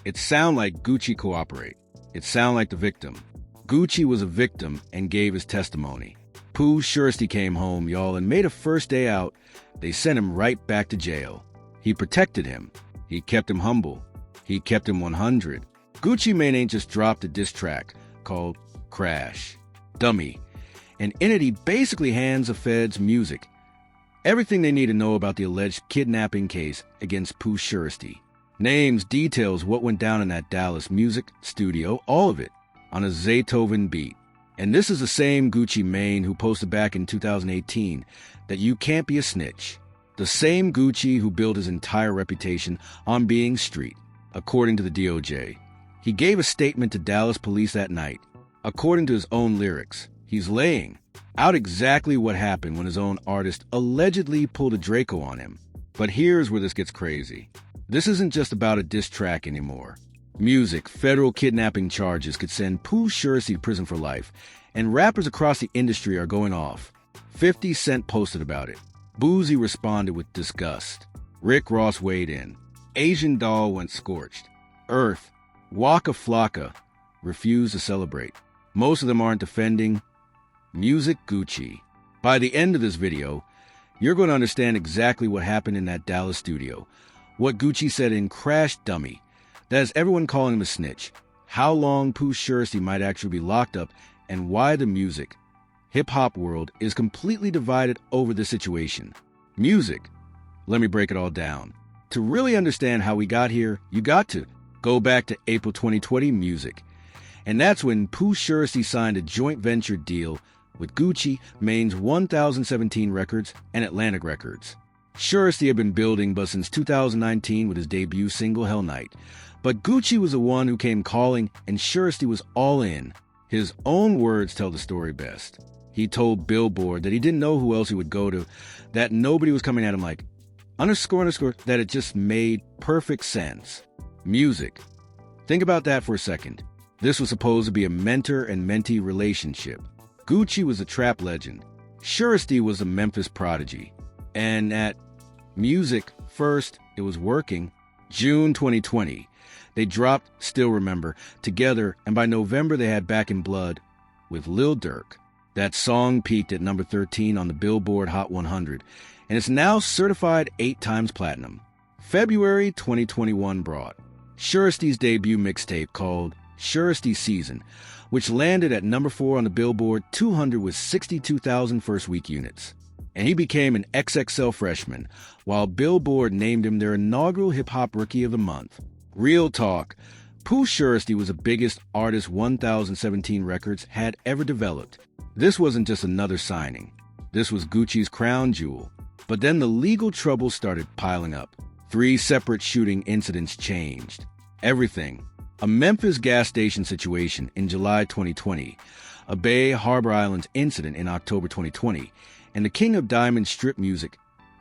It sound like Gucci cooperate. It sound like the victim. Gucci was a victim and gave his testimony. Pooh Shiesty came home, y'all, and made a first day out. They sent him right back to jail. He protected him. He kept him humble. He kept him 100. Gucci Mane ain't just dropped a diss track called Crash Dummy, and in it he basically hands the feds music. Everything they need to know about the alleged kidnapping case against Pooh Shiesty. Names, details, what went down in that Dallas music studio, all of it, on a Zaytoven beat. And this is the same Gucci Mane who posted back in 2018 that you can't be a snitch. The same Gucci who built his entire reputation on being street, according to the DOJ. He gave a statement to Dallas police that night. According to his own lyrics, he's laying out exactly what happened when his own artist allegedly pulled a Draco on him. But here's where this gets crazy. This isn't just about a diss track anymore. Music, federal kidnapping charges could send Pooh Shiesty to prison for life, and rappers across the industry are going off. 50 Cent posted about it. Boozy responded with disgust. Rick Ross weighed in. Asian Doll went scorched. Earth, Waka Flocka, refused to celebrate. Most of them aren't defending Music Gucci. By the end of this video, you're going to understand exactly what happened in that Dallas studio, what Gucci said in Crash Dummy, that has everyone calling him a snitch, how long Pooh Shiesty might actually be locked up, and why the music, hip-hop world is completely divided over this situation. Music. Let me break it all down. To really understand how we got here, you got to go back to April 2020 music. And that's when Pooh Shiesty signed a joint venture deal with Gucci Mane's 1017 Records and Atlantic Records. Shiesty had been building but since 2019 with his debut single Hell Night. But Gucci was the one who came calling, and Shiesty was all in. His own words tell the story best. He told Billboard that he didn't know who else he would go to, that nobody was coming at him like, __, that it just made perfect sense. Music. Think about that for a second. This was supposed to be a mentor and mentee relationship. Gucci was a trap legend. Shiesty was a Memphis prodigy. And at music, first, it was working. June 2020, they dropped Still Remember together, and by November they had Back in Blood with Lil Durk. That song peaked at number 13 on the Billboard Hot 100, and it's now certified 8 times platinum. February 2021 brought Shiesty's debut mixtape called Shiesty Season, which landed at number 4 on the Billboard 200 with 62,000 first-week units. And he became an XXL freshman, while Billboard named him their inaugural hip-hop Rookie of the Month. Real talk, Pooh Shiesty was the biggest artist 1017 Records had ever developed. This wasn't just another signing. This was Gucci's crown jewel. But then the legal trouble started piling up. 3 separate shooting incidents changed everything. A Memphis gas station situation in July 2020, a Bay Harbor Islands incident in October 2020, and the King of Diamond strip music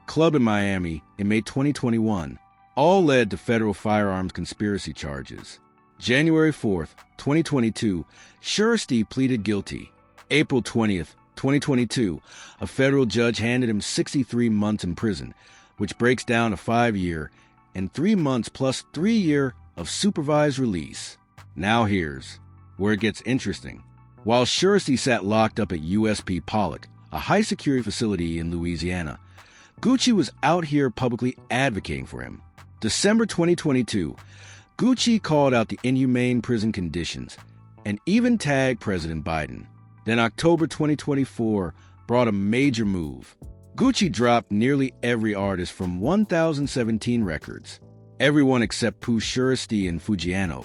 club in Miami in May 2021, all led to federal firearms conspiracy charges. January 4th, 2022, Shiesty pleaded guilty. April 20th, 2022, a federal judge handed him 63 months in prison, which breaks down to 5 years, and 3 months plus 3 years of supervised release. Now here's where it gets interesting. While Shiesty sat locked up at USP Pollock, a high-security facility in Louisiana, Gucci was out here publicly advocating for him. December 2022, Gucci called out the inhumane prison conditions and even tagged President Biden. Then October 2024 brought a major move. Gucci dropped nearly every artist from 1017 Records. Everyone except Pooh Shiesty and Fujiano,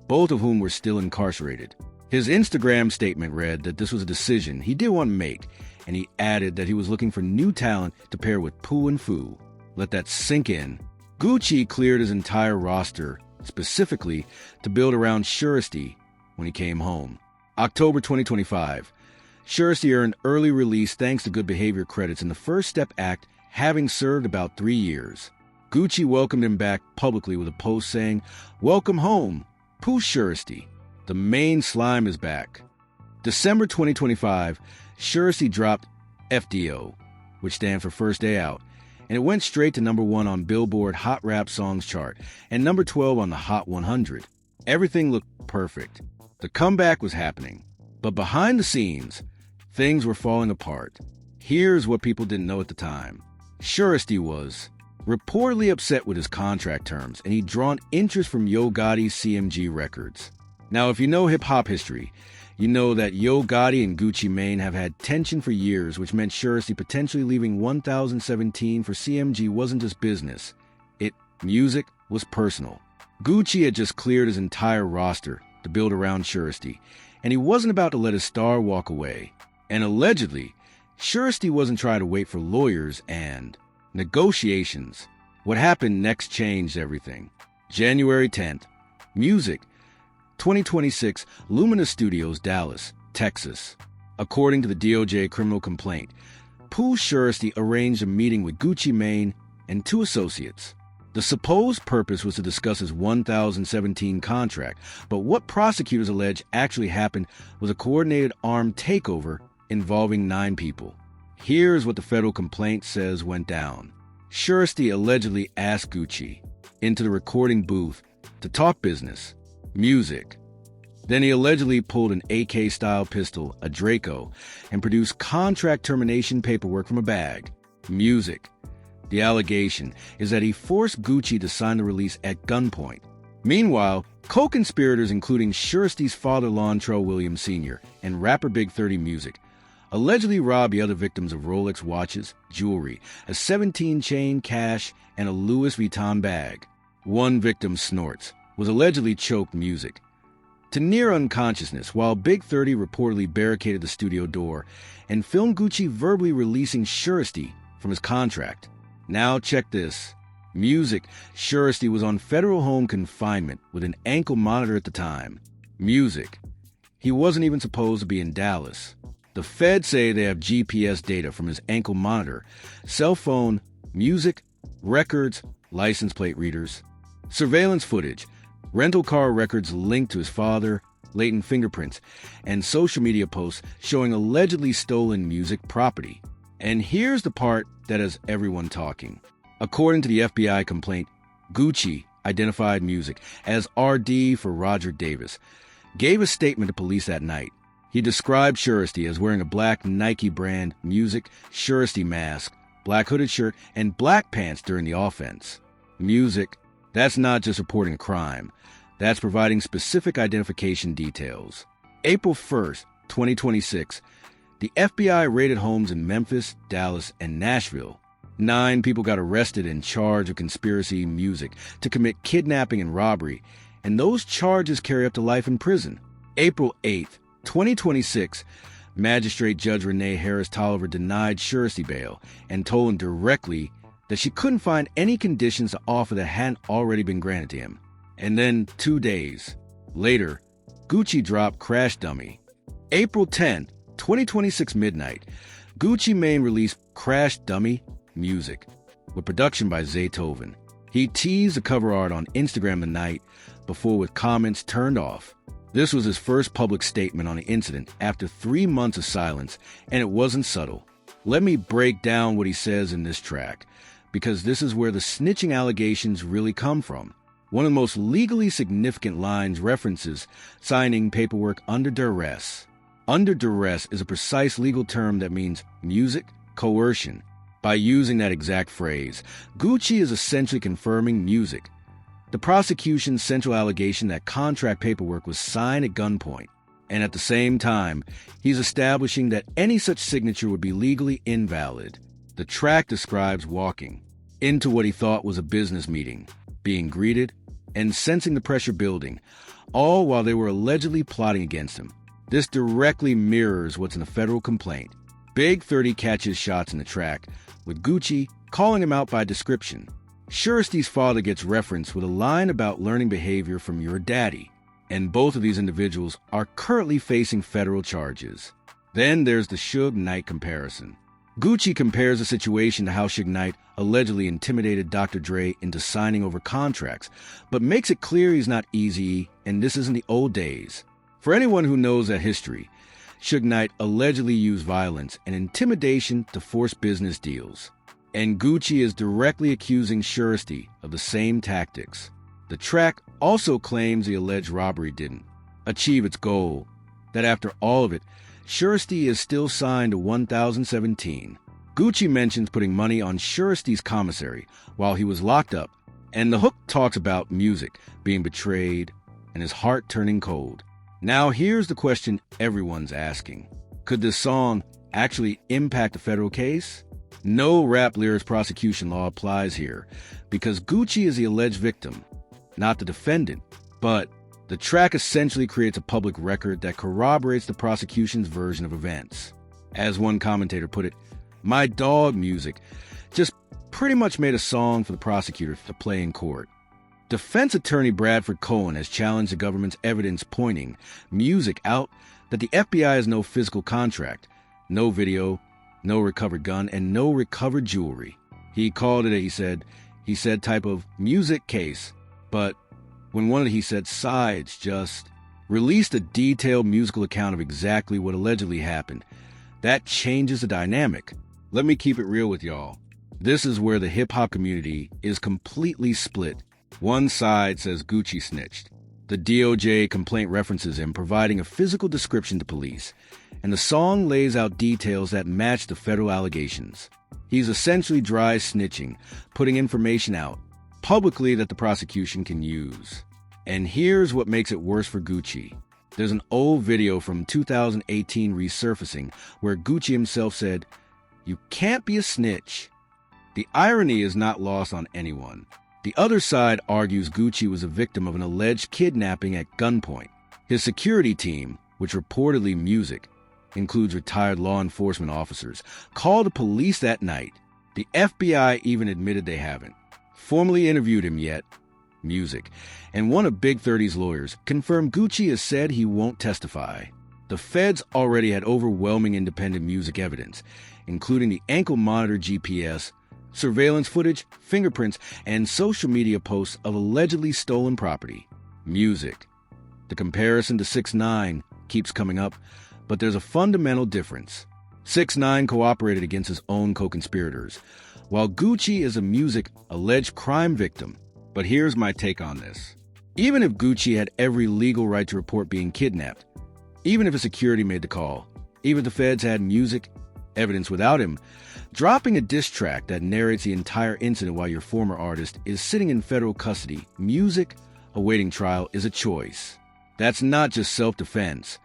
both of whom were still incarcerated. His Instagram statement read that this was a decision he didn't want to make, and he added that he was looking for new talent to pair with Pooh and Fu. Let that sink in. Gucci cleared his entire roster, specifically to build around Shiesty when he came home. October 2025, Shiesty earned early release thanks to good behavior credits in the First Step Act, having served about 3 years. Gucci welcomed him back publicly with a post saying, "Welcome home, Pooh Shiesty. The main slime is back." December 2025, Shiesty dropped FDO, which stands for First Day Out, and it went straight to #1 on Billboard Hot Rap Songs chart and #12 on the Hot 100. Everything looked perfect. The comeback was happening. But behind the scenes, things were falling apart. Here's what people didn't know at the time. Suresti was reportedly upset with his contract terms, and he'd drawn interest from Yo Gotti's CMG Records. Now, if you know hip-hop history, you know that Yo Gotti and Gucci Mane have had tension for years, which meant Suresti potentially leaving 1017 for CMG wasn't just business. Music was personal. Gucci had just cleared his entire roster to build around Suresti, and he wasn't about to let his star walk away. And allegedly, Suresti wasn't trying to wait for lawyers and negotiations. What happened next changed everything. January 10th, Music, 2026, Lumina Studios, Dallas, Texas. According to the DOJ criminal complaint, Pooh Suresti arranged a meeting with Gucci Mane and 2 associates. The supposed purpose was to discuss his 1017 contract, but what prosecutors allege actually happened was a coordinated armed takeover involving 9 people. Here's what the federal complaint says went down. Suresti allegedly asked Gucci into the recording booth to talk business, music. Then he allegedly pulled an AK-style pistol, a Draco, and produced contract termination paperwork from a bag, music. The allegation is that he forced Gucci to sign the release at gunpoint. Meanwhile, co-conspirators including Suresti's father Lontrell Williams Sr. and rapper Big 30 Music allegedly robbed the other victims of Rolex watches, jewelry, a 17 chain, cash, and a Louis Vuitton bag. One victim, Snorts, was allegedly choked Music to near unconsciousness while Big 30 reportedly barricaded the studio door and filmed Gucci verbally releasing Suresti from his contract. Now check this. Music, Suresti was on federal home confinement with an ankle monitor at the time. Music, he wasn't even supposed to be in Dallas. The feds say they have GPS data from his ankle monitor, cell phone, music, records, license plate readers, surveillance footage, rental car records linked to his father, latent fingerprints, and social media posts showing allegedly stolen music property. And here's the part that has everyone talking. According to the FBI complaint, Gucci identified Music as RD for Roger Davis, gave a statement to police that night. He described Suresti as wearing a black Nike brand Music Suresti mask, black hooded shirt, and black pants during the offense. Music, that's not just reporting a crime. That's providing specific identification details. April 1st, 2026, the FBI raided homes in Memphis, Dallas, and Nashville. 9 people got arrested and charged of conspiracy Music to commit kidnapping and robbery, and those charges carry up to life in prison. April 8th, 2026, Magistrate Judge Renee Harris Tolliver denied Suresti bail and told him directly that she couldn't find any conditions to offer that hadn't already been granted to him. And then 2 days later, Gucci dropped Crash Dummy. April 10th, 2026 midnight, Gucci Mane released Crash Dummy Music with production by Zaytoven. He teased the cover art on Instagram the night before with comments turned off. This was his first public statement on the incident after 3 months of silence, and it wasn't subtle. Let me break down what he says in this track, because this is where the snitching allegations really come from. One of the most legally significant lines references signing paperwork under duress. Under duress is a precise legal term that means music coercion. By using that exact phrase, Gucci is essentially confirming Music, the prosecution's central allegation that contract paperwork was signed at gunpoint. And at the same time, he's establishing that any such signature would be legally invalid. The track describes walking into what he thought was a business meeting, being greeted, and sensing the pressure building, all while they were allegedly plotting against him. This directly mirrors what's in the federal complaint. Big 30 catches shots in the track, with Gucci calling him out by description. Suresti's father gets referenced with a line about learning behavior from your daddy, and both of these individuals are currently facing federal charges. Then there's the Suge Knight comparison. Gucci compares the situation to how Suge Knight allegedly intimidated Dr. Dre into signing over contracts, but makes it clear he's not Eazy-E, and this isn't the old days. For anyone who knows that history, Suge Knight allegedly used violence and intimidation to force business deals. And Gucci is directly accusing Suresti of the same tactics. The track also claims the alleged robbery didn't achieve its goal, that after all of it, Suresti is still signed to 1017. Gucci mentions putting money on Suresti's commissary while he was locked up, and the hook talks about music being betrayed and his heart turning cold. Now here's the question everyone's asking. Could this song actually impact a federal case? No rap lyrics prosecution law applies here because Gucci is the alleged victim, not the defendant, but the track essentially creates a public record that corroborates the prosecution's version of events. As one commentator put it, "My dog music just pretty much made a song for the prosecutor to play in court." Defense attorney Bradford Cohen has challenged the government's evidence pointing music out that the FBI has no physical contract, no video, no recovered gun, and no recovered jewelry. He called it a he said type of music case, but when one of the he said sides just released a detailed musical account of exactly what allegedly happened, that changes the dynamic. Let me keep it real with y'all. This is where the hip-hop community is completely split. One side says Gucci snitched. The DOJ complaint references him providing a physical description to police, and the song lays out details that match the federal allegations. He's essentially dry snitching, putting information out publicly that the prosecution can use. And here's what makes it worse for Gucci. There's an old video from 2018 resurfacing where Gucci himself said, "You can't be a snitch." The irony is not lost on anyone. The other side argues Gucci was a victim of an alleged kidnapping at gunpoint. His security team, which reportedly music, includes retired law enforcement officers, called the police that night. The FBI even admitted they haven't formally interviewed him yet, music, and one of Big 30's lawyers confirmed Gucci has said he won't testify. The feds already had overwhelming independent music evidence, including the ankle monitor GPS, surveillance footage, fingerprints, and social media posts of allegedly stolen property. Music. The comparison to 6ix9ine keeps coming up, but there's a fundamental difference. 6ix9ine cooperated against his own co-conspirators, while Gucci is a music alleged crime victim. But here's my take on this. Even if Gucci had every legal right to report being kidnapped, even if his security made the call, even if the feds had music evidence without him, dropping a diss track that narrates the entire incident while your former artist is sitting in federal custody, music awaiting trial, is a choice. That's not just self-defense.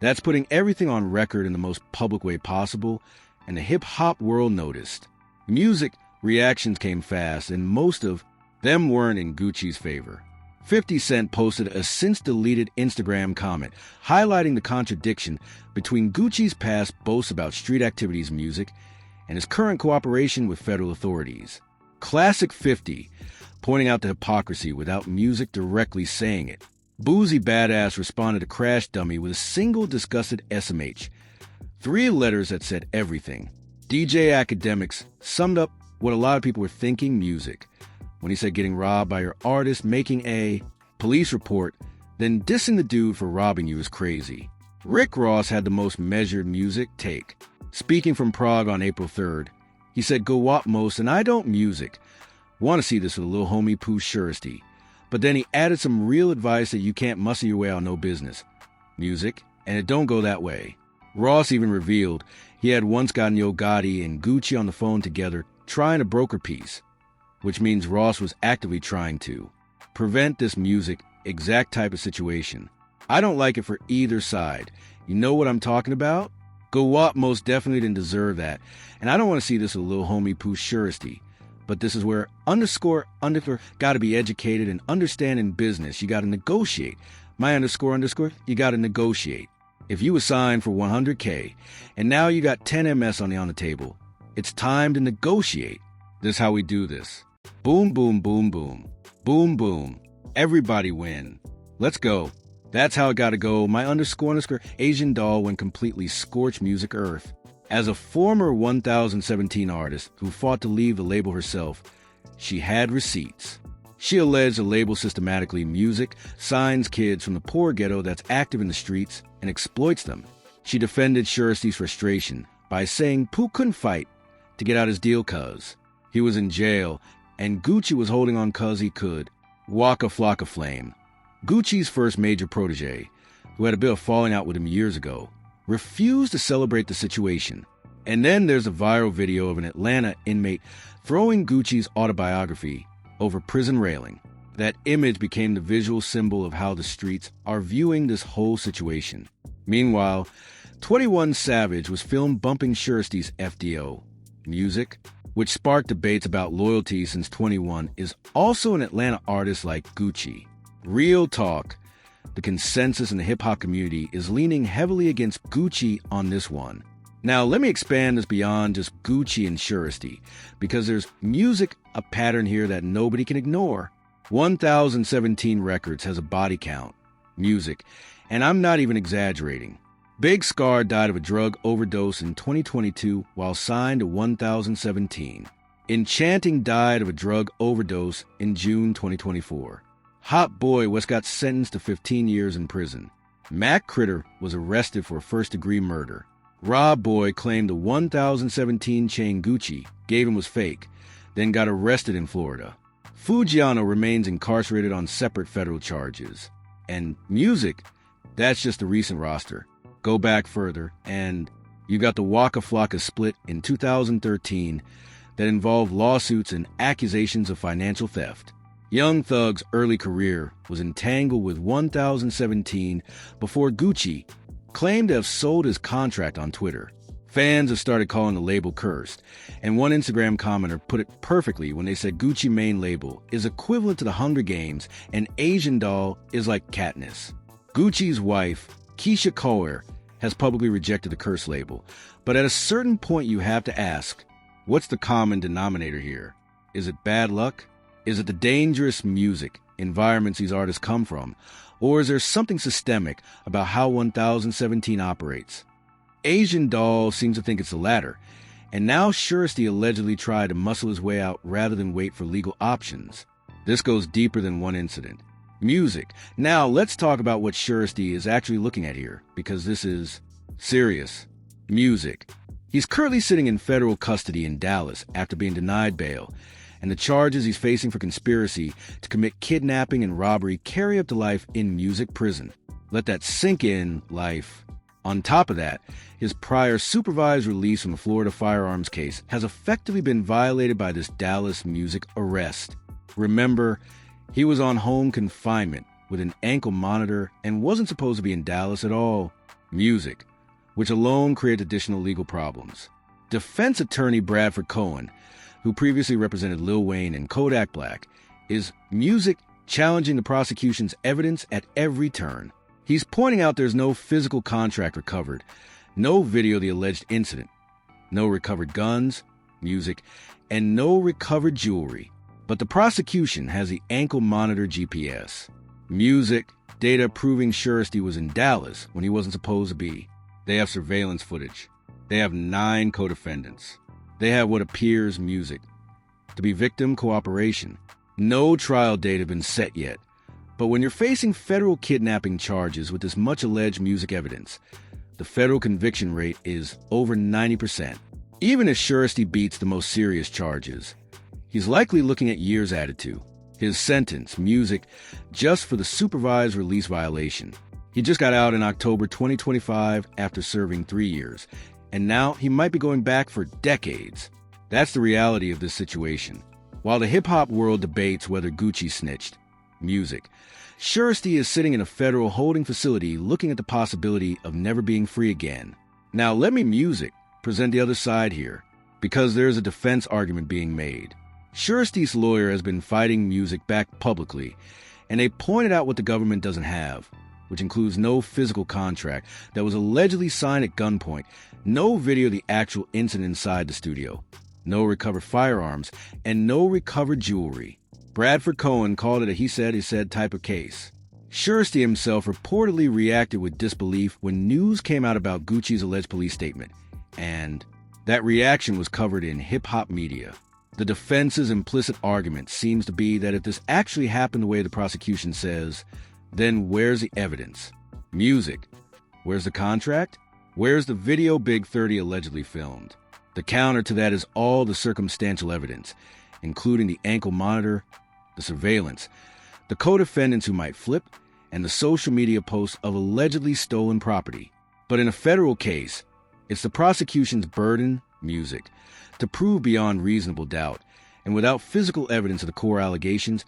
That's putting everything on record in the most public way possible, and the hip-hop world noticed. Music reactions came fast, and most of them weren't in Gucci's favor. 50 Cent posted a since-deleted Instagram comment highlighting the contradiction between Gucci's past boasts about street activities music and his current cooperation with federal authorities. Classic 50, pointing out the hypocrisy without music directly saying it. Boozy Badass responded to Crash Dummy with a single disgusted SMH. 3 letters that said everything. DJ Academics summed up what a lot of people were thinking music when he said getting robbed by your artist, making a police report, then dissing the dude for robbing you is crazy. Rick Ross had the most measured music take. Speaking from Prague on April 3rd, he said, "Go wop most, and I don't music. Want to see this with a little homie Pooh Suresti." But then he added some real advice that you can't muscle your way out no business. Music, and it don't go that way. Ross even revealed he had once gotten Yo Gotti and Gucci on the phone together trying to broker peace, which means Ross was actively trying to prevent this music exact type of situation. I don't like it for either side. You know what I'm talking about? Go Wop most definitely didn't deserve that, and I don't want to see this with little homie Pooh Suresti. But this is where underscore gotta be educated and understand in business. You gotta negotiate. My underscore, you gotta negotiate. If you were signed for 100K and now you got 10 MS on the table, it's time to negotiate. This is how we do this. Boom, boom, boom, boom. Boom, boom. Everybody win. Let's go. That's how it gotta go. My underscore Asian doll went completely scorched music earth. As a former 1017 artist who fought to leave the label herself, she had receipts. She alleged the label systematically music signs kids from the poor ghetto that's active in the streets and exploits them. She defended Suresti's frustration by saying Pooh couldn't fight to get out his deal cuz He was in jail, and Gucci was holding on 'cause he could. Waka Flocka Flame, Gucci's first major protege, who had a bit of falling out with him years ago, refused to celebrate the situation. And then there's a viral video of an Atlanta inmate throwing Gucci's autobiography over prison railing. That image became the visual symbol of how the streets are viewing this whole situation. Meanwhile, 21 Savage was filmed bumping Suresty's FDO. Music, which sparked debates about loyalty since 21, is also an Atlanta artist like Gucci. Real talk, the consensus in the hip-hop community is leaning heavily against Gucci on this one. Now, let me expand this beyond just Gucci and Suresty, because there's music, a pattern here that nobody can ignore. 1017 Records has a body count, music, and I'm not even exaggerating. Big Scar died of a drug overdose in 2022 while signed to 1017. Enchanting died of a drug overdose in June 2024. Hot Boy West got sentenced to 15 years in prison. Mac Critter was arrested for first-degree murder. Rob Boy claimed the 1017 chain Gucci gave him was fake, then got arrested in Florida. Fujiano remains incarcerated on separate federal charges. And music, that's just the recent roster. Go back further, and you got the Waka Flocka split in 2013 that involved lawsuits and accusations of financial theft. Young Thug's early career was entangled with 1017 before Gucci claimed to have sold his contract on Twitter. Fans have started calling the label cursed, and one Instagram commenter put it perfectly when they said Gucci main label is equivalent to the Hunger Games and Asian Doll is like Katniss. Gucci's wife, Keisha Cole, has publicly rejected the curse label, but at a certain point you have to ask, what's the common denominator here? Is it bad luck? Is it the dangerous music environments these artists come from? Or is there something systemic about how 1017 operates? Asian Doll seems to think it's the latter, and now Suresty allegedly tried to muscle his way out rather than wait for legal options. This goes deeper than one incident. Music. Now let's talk about what Suresty is actually looking at here, because this is serious. Music. He's currently sitting in federal custody in Dallas after being denied bail, and the charges he's facing for conspiracy to commit kidnapping and robbery carry up to life in music prison. Let that sink in, life. On top of that, his prior supervised release from the Florida firearms case has effectively been violated by this Dallas music arrest. Remember, he was on home confinement with an ankle monitor and wasn't supposed to be in Dallas at all. Music, which alone creates additional legal problems. Defense attorney Bradford Cohen, who previously represented Lil Wayne and Kodak Black, is music challenging the prosecution's evidence at every turn. He's pointing out there's no physical contract recovered, no video of the alleged incident, no recovered guns, music, and no recovered jewelry. But the prosecution has the ankle monitor GPS. Music, data proving Suresty was in Dallas when he wasn't supposed to be. They have surveillance footage. They have 9 co-defendants. They have what appears music to be victim cooperation. No trial date have been set yet. But when you're facing federal kidnapping charges with this much alleged music evidence, the federal conviction rate is over 90%. Even if Suresty beats the most serious charges, he's likely looking at years added to. His sentence, music, just for the supervised release violation. He just got out in October 2025 after serving 3 years, and now he might be going back for decades. That's the reality of this situation. While the hip-hop world debates whether Gucci snitched, music, Suresty is sitting in a federal holding facility looking at the possibility of never being free again. Now let me, music, present the other side here, because there's a defense argument being made. Suresty's lawyer has been fighting music back publicly, and they pointed out what the government doesn't have, which includes no physical contract that was allegedly signed at gunpoint, no video of the actual incident inside the studio, no recovered firearms, and no recovered jewelry. Bradford Cohen called it a he said type of case. Suresty himself reportedly reacted with disbelief when news came out about Gucci's alleged police statement, and that reaction was covered in hip-hop media. The defense's implicit argument seems to be that if this actually happened the way the prosecution says, then where's the evidence? Music. Where's the contract? Where's the video Big 30 allegedly filmed? The counter to that is all the circumstantial evidence, including the ankle monitor, the surveillance, the co-defendants who might flip, and the social media posts of allegedly stolen property. But in a federal case, it's the prosecution's burden, music, to prove beyond reasonable doubt, and without physical evidence of the core allegations,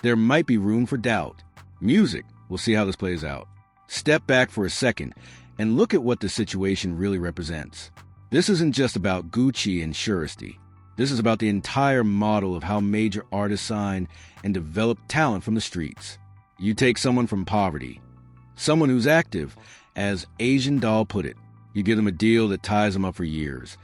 there might be room for doubt. Music, we'll see how this plays out. Step back for a second and look at what the situation really represents. This isn't just about Gucci and Suresti. This is about the entire model of how major artists sign and develop talent from the streets. You take someone from poverty, someone who's active, as Asian Doll put it. You give them a deal that ties them up for years,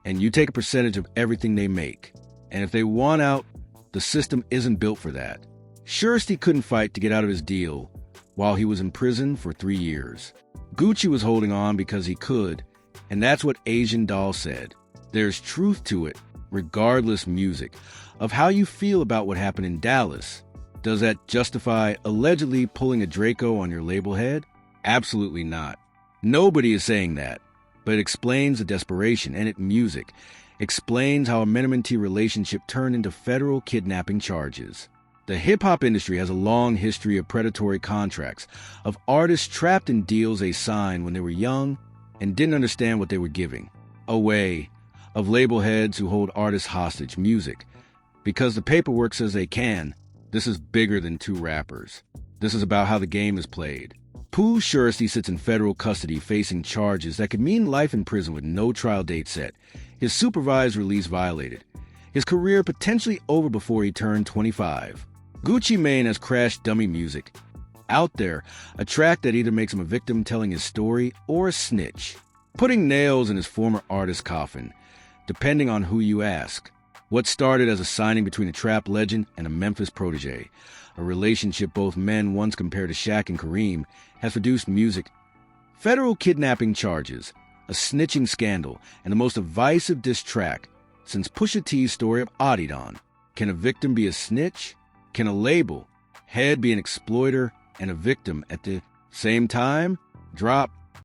and you take a percentage of everything they make. And if they want out, the system isn't built for that. Suresti couldn't fight to get out of his deal while he was in prison for 3 years. Gucci was holding on because he could, and that's what Asian Doll said. There's truth to it, regardless music, of how you feel about what happened in Dallas. Does that justify allegedly pulling a Draco on your label head? Absolutely not. Nobody is saying that, but it explains the desperation, and music explains how a men-to-men relationship turned into federal kidnapping charges. The hip-hop industry has a long history of predatory contracts, of artists trapped in deals they signed when they were young and didn't understand what they were giving away, of label heads who hold artists hostage, music, because the paperwork says they can. This is bigger than two rappers. This is about how the game is played. Pooh Suresti sits in federal custody facing charges that could mean life in prison with no trial date set, his supervised release violated, his career potentially over before he turned 25. Gucci Mane has crashed dummy music. Out there, a track that either makes him a victim telling his story or a snitch, putting nails in his former artist's coffin, depending on who you ask. What started as a signing between a trap legend and a Memphis protege, a relationship both men once compared to Shaq and Kareem, has produced music, federal kidnapping charges, a snitching scandal, and the most divisive diss track since Pusha T's story of Adidon. Can a victim be a snitch? Can a label head be an exploiter and a victim at the same time? Drop